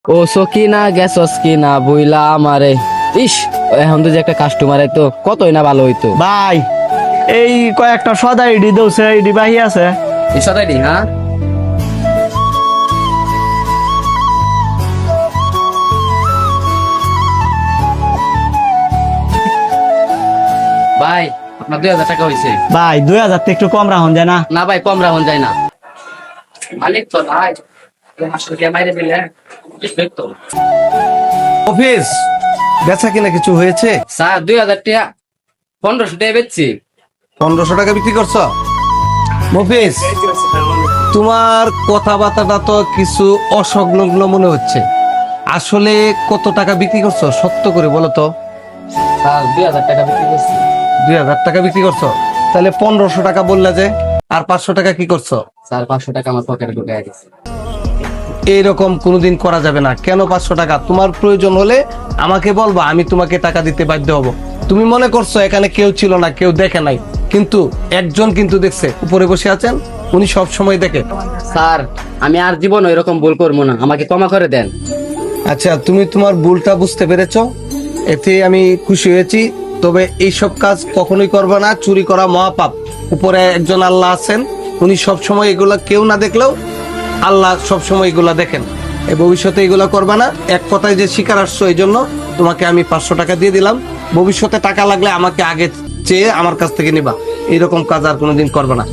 ও সকিনা গেছস কিনা বইলা আমারে। ইস, এখন তো যে একটা কাস্টমার আইতো কতই না ভালো হইতো। ভাই এই কয়েকটা সদা ইডি দৌছে ইডি বাহি আছে। এই সদাই দি হ্যাঁ। ভাই আপনার 2000 টাকা হইছে। ভাই 2000 একটু কম রাখুন যায় না? না ভাই, কম রাখুন যায় না। মালিক তো নাই, আসলে কে মাইরে দিলে দেখতো। অফিস বেচা কিনা কিছু হয়েছে? স্যার 2000 টাকা 1500 টাকা বেচছি। 1500 টাকা বিক্রি করছো? মফিস, তোমার কথাবার্তাটা তো কিছু অসংলগ্ন মনে হচ্ছে। আসলে কত টাকা বিক্রি করছো সত্য করে বলো তো। স্যার 2000 টাকা বিক্রি করছি। 2000 টাকা বিক্রি করছো? তাহলে 1500 টাকা বললা যে, আর 500 টাকা কি করছো? স্যার 500 টাকা আমার পকেটে ঢুকাই দিছে। এইরকম কোনোদিন করা যাবে না। কেন 500 টাকা? তোমার প্রয়োজন হলে আমাকে বলবা, আমি তোমাকে টাকা দিতে বাধ্য হব। তুমি মনে করছো এখানে কেউ ছিল না, কেউ দেখে নাই, কিন্তু একজন কিন্তু দেখছে, উপরে বসে আছেন, উনি সব সময় দেখে। স্যার আমি আর জীবন এরকম ভুল করবো না, আমাকে ক্ষমা করে দেন। আচ্ছা, তুমি তোমার ভুলটা বুঝতে পেরেছো, এতে আমি খুশি হয়েছি। তবে এইসব কাজ কখনোই করবে না, চুরি করা মহাপাপ। উপরে একজন আল্লাহ আছেন, উনি সব সময় এগুলা কেউ না দেখলেও আল্লাহ সব সময় এগুলা দেখেন। এই ভবিষ্যতে এগুলা করবে না। এক কথায় যে শিকার আসছো, এই জন্য তোমাকে আমি 500 টাকা দিয়ে দিলাম। ভবিষ্যতে টাকা লাগলে আমাকে আগে চেয়ে আমার কাছ থেকে নিবা। এরকম কাজ আর কোনোদিন করবে না।